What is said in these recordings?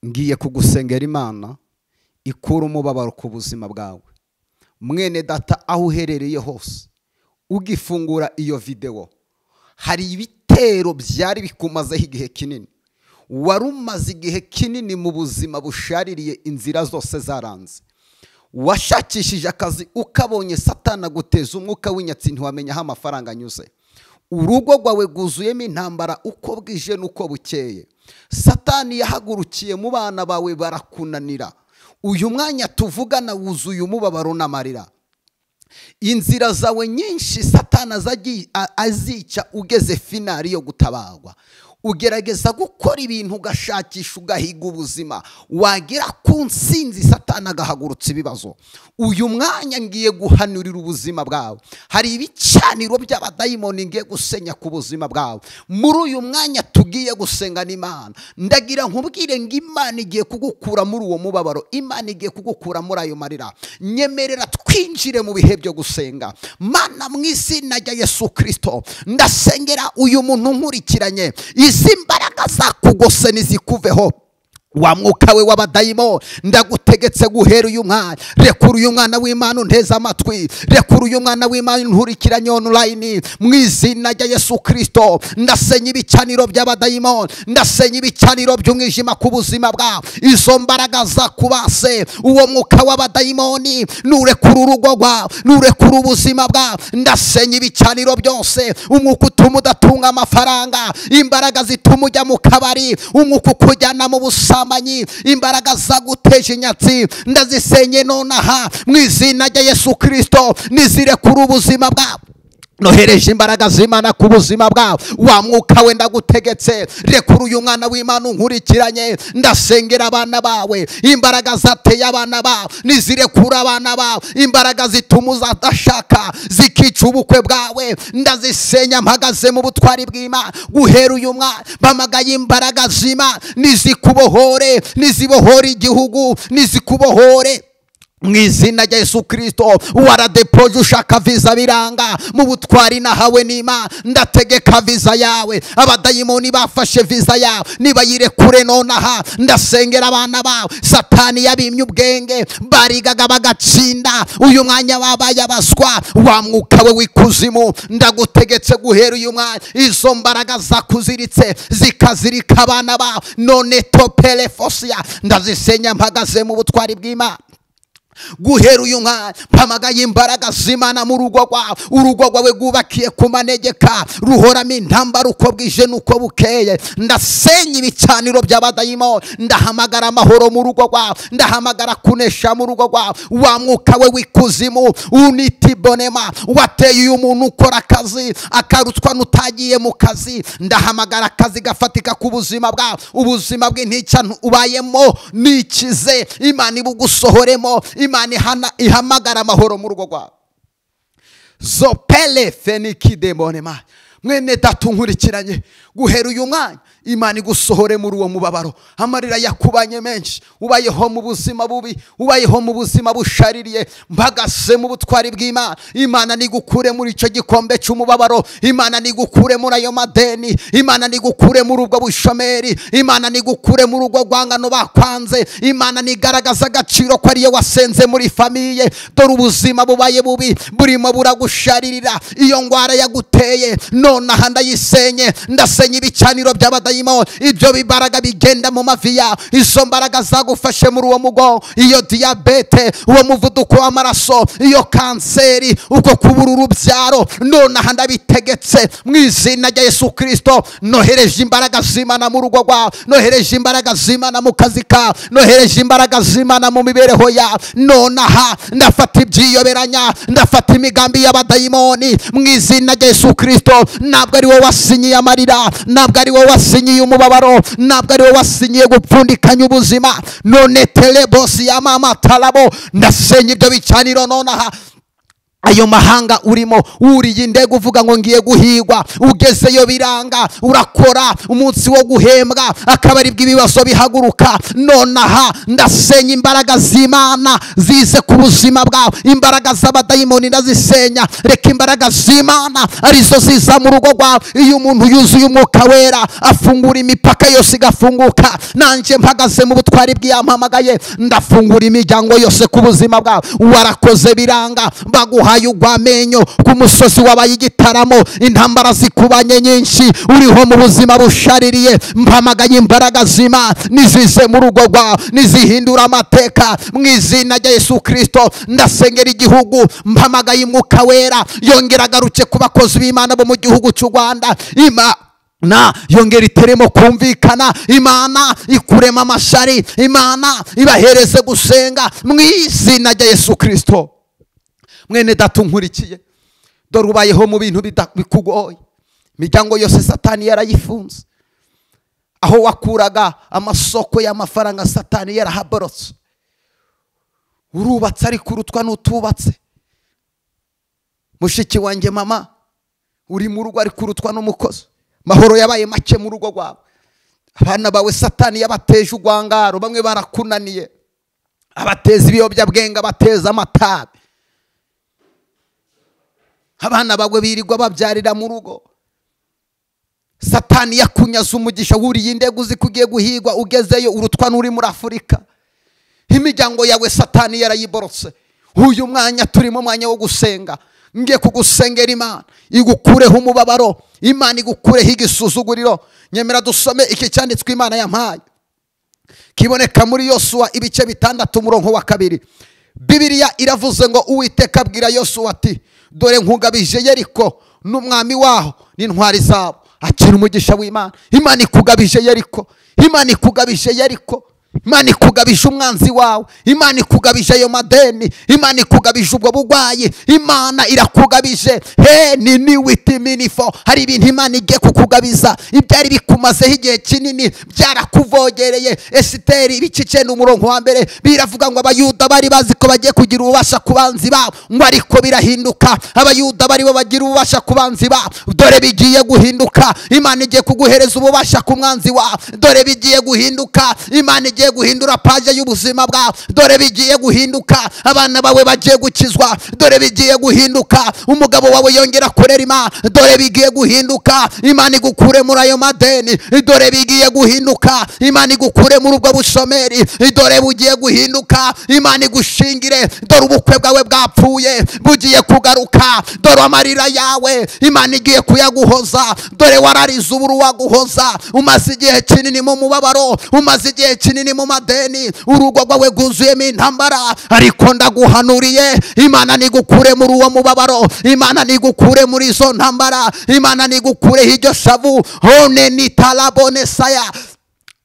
ngiye kugusengera Imana ikura umubabaro ku buzima bwawe. Mwene data aho uherereye hose ugifungura iyo video, hari ibitero byari bikumazeho igihe kinini, wari umaze igihe kinini mu buzima bushaririye, inzira zose zaranze, washakishije akazi ukabonye Satana guteza umwuka w'inyatsi ntiwamenya aho amafaranga anyuze, urugo rwawe rwuzuyemo intambara uko bwije nuko bukeye, Satani yahagurukiye mu bana bawe barakunanira, uyu mwanya tuvugana wuzuye umubabaro n'amarira, inzira zawe nyinshi Satana azica ugeze finali yo gutabarwa, ugerageza gukora ibintu ugashakisha ugahiga ubuzima, wagera ku nsinzi Satana agahagurutsa ibibazo. Uyu mwanya ngiye guhanurira ubuzima bwawe, hari ibicaniro by'abadayimoni ngiye gusenya ku buzima bwawe. Muri uyu mwanya tugiye gusengana Imana, ndagira nkubwire ngo Imana igiye kugukura muri uwo mubabaro, Imana igiye kugukura muri ayo marira. Nyemerera twinjire mu bihe byo gusenga. Mana, mu izina rya Yesu Kristo ndasengera uyu muntu nkurikiranye, izi mbaraga zakugose nizikuveho. Wa mwuka we w'abadayimo ndagutegetse guhera uyu mwana, rekura uyu mwana w'Imana unteze amatwi, rekura uyu mwana w'Imana nturikiranye online mu izina rya Yesu Kristo. Ndasenya ibicaniro by'abadayimo, ndasenya ibicaniro by'umwijima ku buzima bwawe, izo mbaraga zakubase, uwo mwuka w'abadayimoni nurekura urugo rwawe, nurekura ubuzima bwawe. Ndasenya ibicaniro byose, umwuka utuma udatunga amafaranga, imbaraga zituma ujya mu kabari, umwuka ukujyana mu busa, imbaraga zaguteje inyatsi ndazisenye nonaha mu izina rya Yesu Kristo, nizirekura ubuzima bwawe. Nohereje imbaraga z'Imana ku buzima bwawe. Wa mwuka we ndagutegetse, rekura uyu mwana w'Imana unkurikiranye, ndasengera abana bawe, imbaraga zateye abana bawe nizirekura abana bawe, imbaraga zituma uzadashaka zikica ubukwe bwawe ndazisenya, mpagaze mu butwari bw'Imana. Guhera uyu mwana bamagaye imbaraga z'Imana nizikubohore, nizibohore igihugu, nizikubohore mu izina rya Yesu Kristo. Waradepoje ushaka visa biranga, mu butwari nahawe n'Imana ndategeka visa yawe, abadayimoni bafashe visa yawe nibayirekure nonaha. Ndasengera abana bawe, Satani yabimye ubwenge barigaga bagatsinda, uyu mwanya wabaye abaswa. Wa mwuka we w'ikuzimu ndagutegetse guhera uyu mwanya, izo mbaraga zakuziritse zikazirika abana bawe, none topele fosia ndazisenya, mpagaze mu butwari bw'Imana. Guhera uyu mwanya mpamagaye imbaraga z'Imana mu rugo rwawe, urugo rwawe rwubakiye ku manegeka, ruhoramo intambara uko bwije nuko bukeye. Ndasenya ibicaniro by'abadayimoni, ndahamagara amahoro mu rugo rwawe, ndahamagara kunesha mu rugo rwawe. Wa mwuka we w'ikuzimu unitibonema, wateye uyu muntu ukora akazi akarutwa n'utagiye mu kazi, ndahamagara akazi gafatika ku buzima bwawe, ubuzima bw'intica ubayemo nikize, Imana ibugusohoremo, Imana ihamagara amahoro mu rugo rwawe. Zopele fenikidemone. Mwene data unkurikiranye, guhera uyu mwanya Imana igusohore muri uwo mubabaro. Amarira yakubanye menshi, ubayeho mu buzima bubi, ubayeho mu buzima bushaririye, mpagase mu butwari bw'Imana. Imana nigukure muri icyo gikombe cy'umubabaro, Imana nigukure muri ayo madeni, Imana nigukure muri ubwo bushomeri, Imana nigukure muri ubwo rwangano bakwanze, Imana nigaragaza agaciro ko ariyo wasenze muri famiye. Dore ubuzima bubaye bubi, burimo buragusharirira, iyo ngwara yaguteye nonaha ndayisenye, ndasenya ibicaniro by'abadayimoni, ibyo bibaraga bigenda mu mavi yawe, izo mbaraga zagufashe muri uwo mugongo, iyo diyabete, uwo muvuduko w'amaraso, iyo kanseri, uko kubura urubyaro, nonaha ndabitegetse mu izina rya Yesu Kristo. Nohereje imbaraga z'Imana mu rugo rwawe, nohereje imbaraga z'Imana mu kazi kawe, nohereje imbaraga z'Imana mu mibereho yawe. Nonaha ndafata ibyiyoberanya, ndafata imigambi y'abadayimoni mu izina rya Yesu Kristo. Ntabwo ari wowe wasinyiye amarira, ntabwo ari wowe wasinyiye umubabaro, ntabwo ari wowe wasinyiye gupfundikanya ubuzima. None telebosi ya mama talabo, ndasenya ibyo bicaniro nonaha. ayo mahanga urimo wuriye indege uvuga ngo ngiye guhigwa, ugezeyo biranga, urakora umunsi wo guhembwa akaba ari bw'ibibazo bihaguruka. Nonaha ndasenya imbaraga z'Imana zize ku buzima bwawe, imbaraga z'abadayimoni ndazisenya. Reka imbaraga z'Imana arizo ziza mu rugo rwawe. Iyo umuntu yuzuye umwuka wera afungura imipaka yose igafunguka. Nanjye mpagaze mu butwari bw'iyampamagaye ndafungura imiryango yose ku buzima bwawe. Warakoze biranga, baguha ugwamenyo ku musozi wabaye igitaramo, intambara zikubanye nyinshi, uriho mu buzima bushaririye. Mpamagaye imbaraga z'Imana nizize mu rugo rwawe, nizihindura amateka mu izina rya Yesu Kristo. Ndasengera igihugu, mpamagaye umwuka wera yongera agaruke ku bakozi b'Imana bo mu gihugu cy'u Rwanda. Imana yongera iteremo kumvikana, Imana ikurema amashari, Imana ibahereze gusenga mu izina rya Yesu Kristo. Mwene data unkurikiye, dore ubayeho mu bintu bikugoye. Imiryango yose Satani yarayifunze. Aho wakuraga amasoko y'amafaranga Satani yarahaborotse. Urubatse ariko urutwa n'utubatse. Mushiki wanjye mama, uri mu rugo ariko urutwa n'umukozi. Mahoro yabaye make mu rugo rwawe. Abana bawe Satani yabateje urwangaro, bamwe barakunaniye. Abateza ibiyobyabwenge, abateza amatabi. Abana bawe birirwa babyarira mu rugo. Satani yakunyaza umugisha, wuriye indege uzi kugiye guhigwa, ugezeyo urutwa n'uri muri Afurika. Imiryango yawe Satani yarayiborotse. Uyu mwanya turimo mwanya wo gusenga. Ngiye kugusengera Imana igukureho umubabaro, Imana igukureho igisuzuguriro. Nyemera dusome iki cyanditswe Imana yampaye, kiboneka muri Yosuwa ibice 6 umurongo wa 2. Bibiliya iravuze ngo Uwiteka abwira Yosuwa ati, dore nkugabije Yeriko n'umwami waho n'intwari zabo. Akira umugisha w'Imana. Imana ikugabije Yeriko, Imana ikugabije Yeriko, Imana ikugabije umwanzi wawe, Imana ikugabije ayo madeni, Imana ikugabije ubwo bugwayi, Imana irakugabije. Ni witi minifo. Hari ibintu Imana igiye kukugabiza ibyari bikumazeho igihe kinini, byarakuvogereye. Esiteri ibice 9 umurongo wa 1 biravuga ngo abayuda bari bazi ko bagiye kugira ububasha ku banzi babo, ngo ariko birahinduka. Abayuda bari bo bagira ububasha ku banzi babo, dore bigiye guhinduka. Imana igiye kuguhereza ububasha ku mwanzi wawe, dore bigiye guhinduka. Imana igiye guhindura paje y'ubuzima bwawe, dore bigiye guhinduka. Abana bawe bagiye gukizwa, dore bigiye guhinduka. Umugabo wawe yongera korera Imana, dore bigiye guhinduka. Imana igukure muri ayo madeni, dore bigiye guhinduka. Imana igukure muri ubwo bushomeri, dore bugiye guhinduka. Imana igushingire, dore ubukwe bwawe bwapfuye bugiye kugaruka. Dore amarira yawe Imana igiye kuyaguhoza, dore wararize uburu waguhoza. Umaze igihe kinini mu mubabaro, umaze igihe kinini mu madeni, urugo rwawe rwuzuyemo intambara, ariko ndaguhanuriye Imana nigukure muri uwo mubabaro, Imana nigukure muri izo ntambara, Imana nigukure hiryo shavu. Hone ni talabone saya.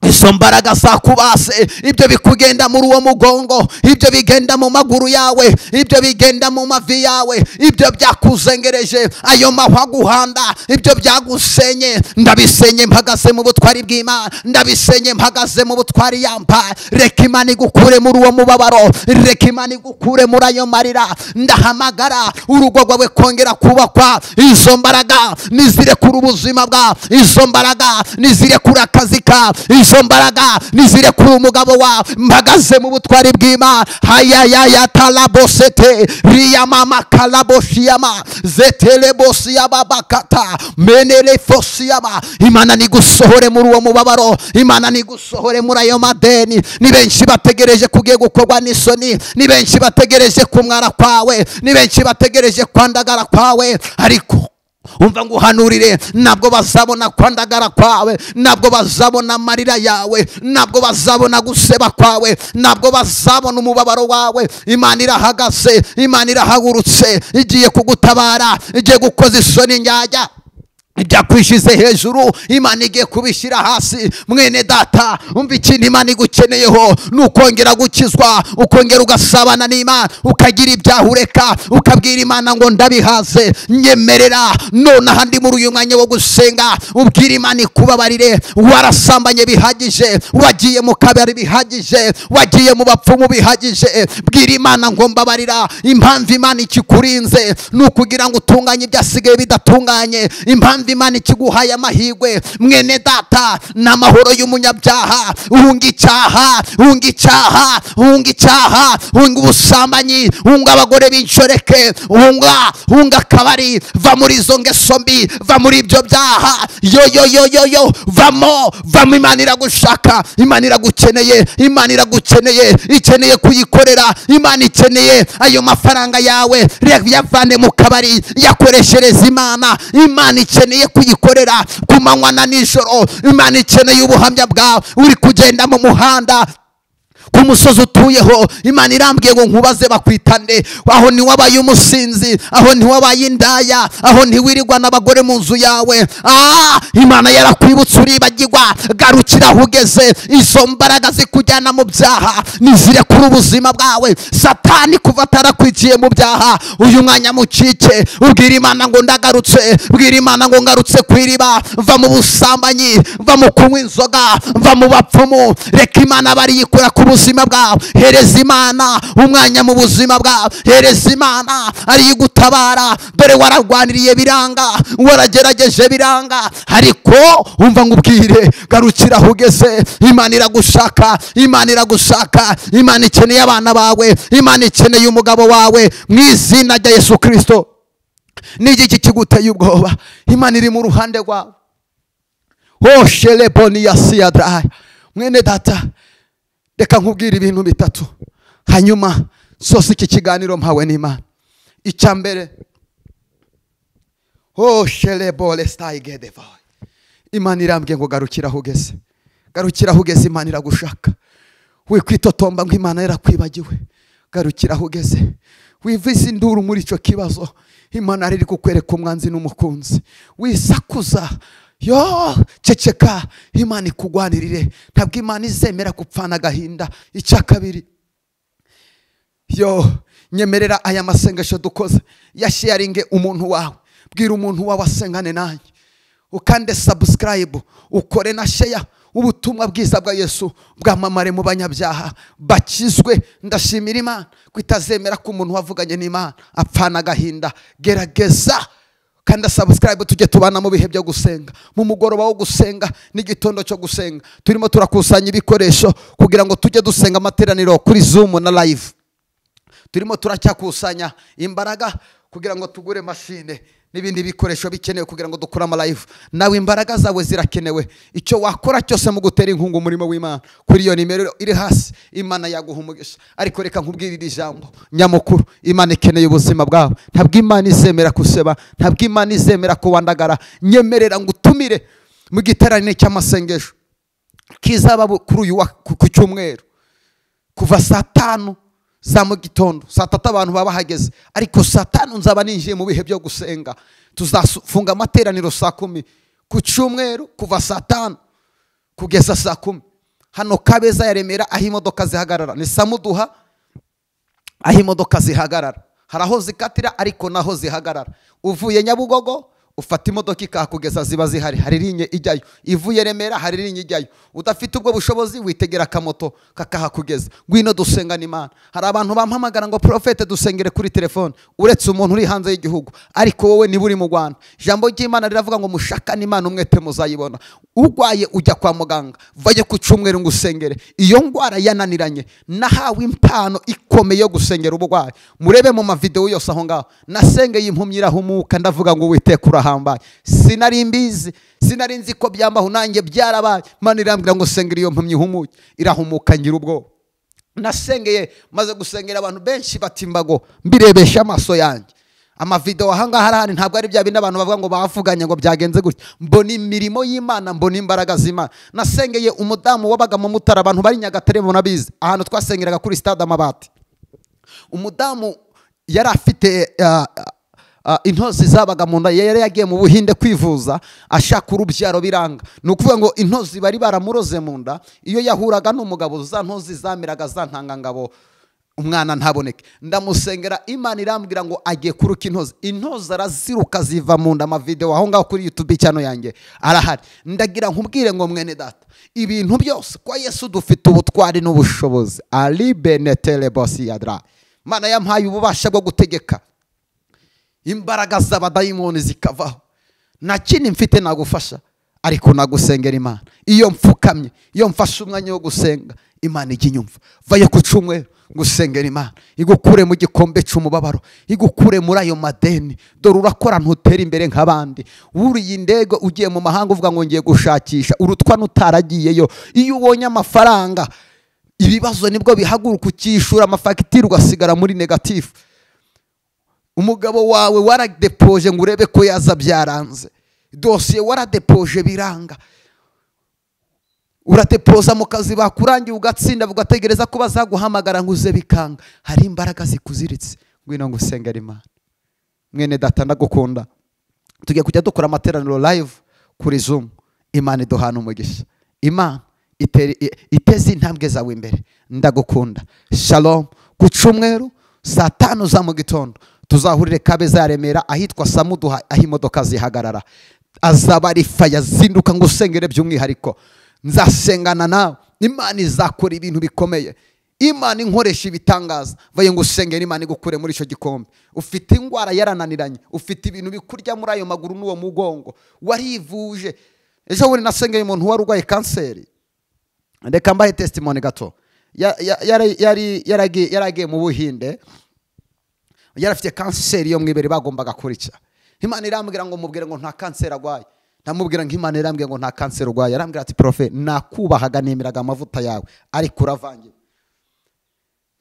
Izo mbaraga zakubase, ibyo bikugenda muri uwo mugongo, ibyo bigenda mu maguru yawe, ibyo bigenda mu mavi yawe, ibyo byakuzengereje, ayo mahwa guhanda, ibyo byagusenye, ndabisenye mpagaze mu butwari bw'Imana, ndabisenye mpagaze mu butwari yampa. Reka Imana igukure muri uwo mubabaro, reka Imana igukure muri ayo marira. Ndahamagara urugo rwawe kongera kubakwa. Izo mbaraga nizirekura ubuzima bwawe, izo mbaraga nizirekura akazi kawe, izo mbaraga nizirekura umugabo wawe. Mpagaze mu butwari bw'Imana. Hayaya talabosete riya mama kalaboshiyama zetele bosiyaba bakata menele fosiyama. Imana nigusohore muri uwo mubabaro, Imana nigusohore muri ayo madeni. Ni benshi bategereje kugiye gukorwa n'isoni, ni benshi bategereje kumwara kwawe, ni benshi bategereje kwandagara kwawe, ariko umva nguhanurire, ntabwo bazabona kwandagara kwawe, ntabwo bazabona amarira yawe, ntabwo bazabona guseba kwawe, ntabwo bazabona umubabaro wawe. Imana irahagaze, Imana irahagurutse, igiye kugutabara, igiye gukoza isoni njyajya. byakwishize hejuru Imana igiye kubishyira hasi. Mwene data, umva ikintu Imana igukeneyeho ni ukongera gukizwa, ukongera ugasabana n'Imana, ukagira ibyaha ureka, ukabwira Imana ngo ndabihaze, nyemerera nonaha ndi muri uyu mwanya wo gusenga. Ubwira Imana ikubabarire, warasambanye bihagije, wagiye mu kabari bihagije, wagiye mu bapfumu bihagije. Bwira Imana ngo mbabarira. Impamvu Imana ikikurinze ni ukugira ngo utunganye ibyasigaye bidatunganye. Impamvu Imana ikiguhaye amahirwe mwene data n'amahoro y'umunyabyaha. Hunga icyaha, hunga icyaha, hunga icyaha, hunga ubusambanyi, hunga abagore b'inshoreke, hunga akabari. Va muri izo ngeso mbi, va muri ibyo byaha. Yo vamo. Imana iragushaka, Imana iragukeneye, Imana iragukeneye, ikeneye kuyikorera. Imana ikeneye ayo mafaranga yawe, yavane mu kabari, yakoreshereza Imana. Imana ikeneye kuyikorera ku manywa na nijoro. Imana ikeneye ubuhamya bwawe uri kugenda mu muhanda, ku musozi utuyeho. Imana irambwiye ngo nkubaze bakwitane. Aho ni wabaye umusinzi, aho ni wabaye indaya, aho ntiwirirwa n'abagore mu nzu yawe. Imana yarakwibutse uribagirwa. Garukira aho ugeze. Izo mbaraga zikujyana mu byaha nizirekura ubuzima bwawe. Satani kuva atarakwikiye mu byaha, uyu mwanya mucike. Ubwira Imana ngo ndagarutse, bwira Imana ngo ngarutse ku iriba. Va mu busambanyi, va mu kunywa inzoga, va mu bapfumu. Reka Imana bariyikura ku buzima bwawe. Hereza Imana umwanya mu buzima bwawe. Hereza Imana ari gutabara. Dore wararwaniriye biranga, waragerageje biranga, ariko umva ngubwire, garukira aho ugeze. Imana iragushaka, Imana iragushaka. Imana ikeneye abana bawe, Imana ikeneye umugabo wawe mu izina rya Yesu Kristo. N'igiki kiguteye ubwoba, Imana iri mu ruhande rwawe. Sheleboni yasiyadra. Mwene data, reka nkubwire ibintu bitatu, hanyuma sose iki kiganiro mpawe n'Imana. Icya mbere, shelebole stayigedeva. Imana irambwiye ngo garukira aho ugeze, garukira aho ugeze. Imana iragushaka. Wikwitotomba ngo Imana yarakwibagiwe. Garukira aho ugeze, wivize induru muri icyo kibazo. Imana ari kukwereka umwanzi n'umukunzi. Wisakuza, ceceka, Imana ikugwanirire. Ntabwo Imana izemera gupfana agahinda. Icya kabiri, nyemerera aya masengesho dukoze yasharinge umuntu wawe. Bwira umuntu wawe asengane nanjye, ukande subscribe, ukore na share. Ubutumwa bwiza bwa Yesu bwamamare mu banyabyaha bakizwe. Ndashimira Imana ko itazemera ko umuntu wavuganye n'Imana apfana agahinda. Gerageza kandi subscribe, tujye tubana mu bihe byo gusenga, mu mugoroba wo gusenga n'igitondo cyo gusenga. Turimo turakusanya ibikoresho kugira ngo tujye dusenga amateraniro kuri Zoom na live. Turimo turacyakusanya imbaraga kugira ngo tugure machine n'ibindi bikoresho bikenewe kugira ngo dukore ama live. Nawe imbaraga zawe zirakenewe. Icyo wakora cyose mu gutera inkunga umurimo w'Imana, kuri iyo nimero iri hasi, Imana yaguha umugisha. Ariko reka nkubwire iri jambo nyamukuru, Imana ikeneye ubuzima bwawe. Ntabwo Imana izemera kuseba, ntabwo Imana izemera kuwandagara. Nyemerera ngo utumire mu giterane cy'amasengesho kizaba kuri uyu ku cyumweru kuva saa 5 za mu gitondo. Saa 3 abantu baba hageze, ariko saa 5 nzaba ninjiye mu bihe byo gusenga. Tuzafunga amateraniro saa 10 ku cyumweru kuva saa 5 kugeza saa 10. Hano Kabeza ya Remera aho imodoka zihagarara, ni Samuduha aho imodoka zihagarara. Haraho zikatira ariko naho zihagarara. Uvuye Nyabugogo ufata imodoka ikakugeza ziba zihari, hari linye ijyayo. Ivuye Remera hari linye ijyayo. Udafite ubwo bushobozi witegera akamoto kakahakugeza. Ngwino dusengana Imana. Hari abantu bampamagara ngo profete dusengere kuri telefone, uretse umuntu uri hanze y'igihugu, ariko wowe niba uri mu Rwanda. Jambo ry'Imana riravuga ngo mushakane Imana umwete muzayibona. Urwaye ujya kwa muganga, vaye ku cyumweru ngusengere. Iyo ngwara yananiranye, nahawe impano ikomeye yo gusengera ubugwayi. Murebe mu mavideo yose aho ngaho. Nasengeye impumyi irahumuka, ndavuga ngo Uwiteka hambaye. Sinari mbizi, sinari nzi ko byambaho, nanjye byarabaye. Imana irambwira ngo sengera iyo mpumyi ihumuke, irahumuka ngira ubwoba. Nasengeye maze gusengera abantu benshi batimbago, mbirebesha amaso yanjye. Amavideo ahanga harahari, ntabwo ari bya bindi abantu bavuga ngo bavuganye ngo byagenze gutya. Mbona imirimo y'Imana, mbona imbaraga z'Imana. Nasengeye umudamu wabaga mu Mutara, abantu bari Nyagatare munabizi, ahantu twasengeraga kuri stade Amabati. Umudamu yari afite intozi zabaga mu nda yari yagiye mu Buhinde kwivuza ashaka urubyaro biranga. Ni ukuvuga ngo intozi bari baramuroze mu nda, iyo yahuraga n'umugabo za ntozi zamiraga za ntangangabo umwana ntaboneke. Ndamusengera Imana irambwira ngo agiye kuruka intozi. Intozi araziruka ziva mu nda. Amavideo aho ngaho kuri YouTube cyano yanjye arahari. Ndagira nkubwire ngo mwene data, ibintu byose kwa Yesu dufite ubutwari n'ubushobozi. Ali benetele bosi yadra. Mana yampaye ububasha bwo gutegeka imbaraga z'abadayimoni zikavaho. Na kindi mfite nagufasha, ariko nagusengera Imana. Iyo mfukamye, iyo mfashe umwanya wo gusenga, Imana ijya inyumva. Vayo ku cyumweru gusengera Imana, igukure mu gikombe cy'umubabaro, igukure muri ayo madeni. Dore urakora ntutera imbere nk'abandi. Wuriye indege ugiye mu mahanga uvuga ngo ngiye gushakisha, urutwa n'utaragiyeyo. Iyo ubonye amafaranga, ibibazo nibwo bihaguruka ukishura amafagitire ugasigara muri negatifu. Umugabo wawe waradepoje ngo urebe ko yaza byaranze, dosiye waradepoje biranga. Uradepoza mu kazi bakurangiye ugatsinda, ugategereza ko bazaguhamagara ngo uze bikanga. Hari imbaraga zikuziritse. Ngwino ngusengera Imana. Mwene data ndagukunda. Tugiye kujya dukora amateraniro live kuri Zoom. Imana iduhana umugisha. Imana iteze intambwe zawe imbere. Ndagukunda. Shalom. Ku cyumweru saa 5 za mu gitondo tuzahurire Kabeza ya Remera ahitwa Samuduha, aho imodoka zihagarara. Azaba ari faya zinduka ngo usengere by'umwihariko. Nzasengana nawe. Imana izakora ibintu bikomeye. Imana inkoresha ibitangaza. Vaye ngo usengere Imana igukure muri icyo gikombe. Ufite ingwara yarananiranye, ufite ibintu bikurya muri ayo maguru n'uwo mugongo, warivuje. Ejo bundi nasengeye umuntu wari urwaye kanseri. Ndeka mbahe testimony gato. Yaragiye mu Buhinde, yarafite kanseri yo mwibere bagombaga kurica. Imana irambwira ngo mubwire ngo nta kanseri agwaye. Ndamubwira ngo Imana irambwira ngo nta kanseri urwaye. Arambwira ati profe, nakubahaga nemeraga amavuta yawe ariko uravangiye.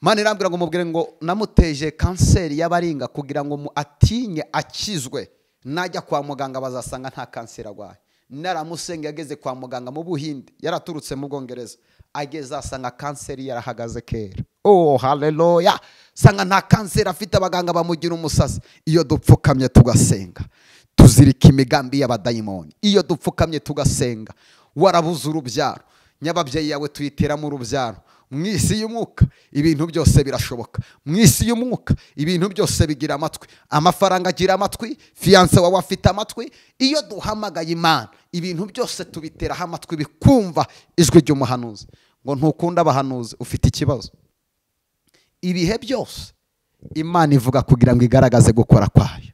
Imana irambwira ngo mubwire ngo namuteje kanseri y'abaringa kugira ngo atinye akizwe, najya kwa muganga bazasanga nta kanseri agwaye. Naramusenge ageze kwa muganga mu Buhinde, yaraturutse mu Bwongereza, ageze asanga kanseri yarahagaze kera. Oh haleluya. Sanga nta kanseri afite, abaganga bamugira umusazi. Iyo dupfukamye tugasenga, tuzirika imigambi y'abadayimoni. Iyo dupfukamye tugasenga, warabuze urubyaro, nyababyeyi yawe tuyiteramo urubyaro. Mwisi y'umwuka ibintu byose birashoboka. Mwisi y'umwuka ibintu byose bigira amatwi. Amafaranga agira amatwi, fiance wawe afite amatwi. Iyo duhamagaye Imana, ibintu byose tubiteraho amatwi bikumva ijwi ry'umuhanuzi. Ngo ntukunda abahanuzi, ufite ikibazo. Ibihe byose Imana ivuga kugira ngo igaragaze gukora kwayo.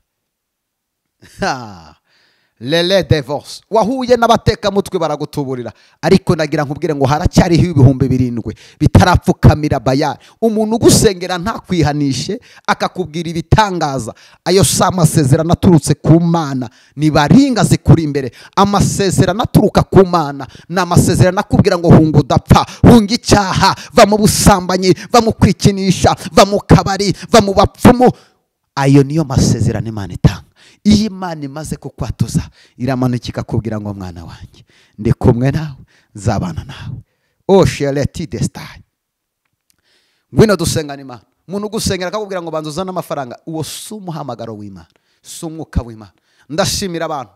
Lele divorce. Wahuye n'abateka mutwe baragutuburira, ariko nagira nkubwire ngo haracyariho ibihumbi 7 bitarapfukamira Bayali. Umuntu ugusengera nta kwihanishe akakubwira ibitangaza, ayo si amasezerano aturutse ku Mana. Ni baringa zikuri imbere. Amasezerano aturuka ku Mana ni amasezerano akubwira ngo hunga udapfa, hunga icyaha, va mu busambanyi, va mu kwikinisha, va mu kabari, va mu bapfumu. Ayo niyo masezerano Imana itanga. Iyi Imana imaze kukwatuza, iramanuka ikakubwira ngo mwana wanjye, ndi kumwe nawe, nzabana nawe. Oh sheleti destai. Ngwino dusengana Imana. Umuntu ugusengera akakubwira ngo banza uzane amafaranga, uwo si umuhamagaro w'Imana, si umwuka w'Imana. Ndashimira abantu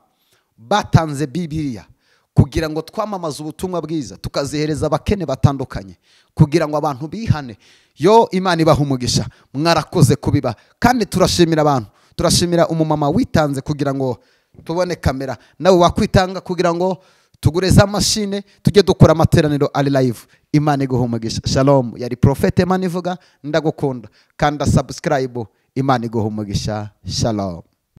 batanze Bibiliya kugira ngo twamamaze ubutumwa bwiza, tukazihereza abakene batandukanye kugira ngo abantu bihane. Yo Imana ibahe umugisha. Mwarakoze kubiba. Kandi turashimira abantu. Turashimira umumama witanze kugira ngo tubone kamera. Nawe wakwitanga kugira ngo tugure za mashine tujye dukora amateraniro ari live. Imana iguhe umugisha. Shalom. Yari Prophet Manivuga. Ndagukunda. Kanda subscribe. Imana iguhe umugisha. Shalom.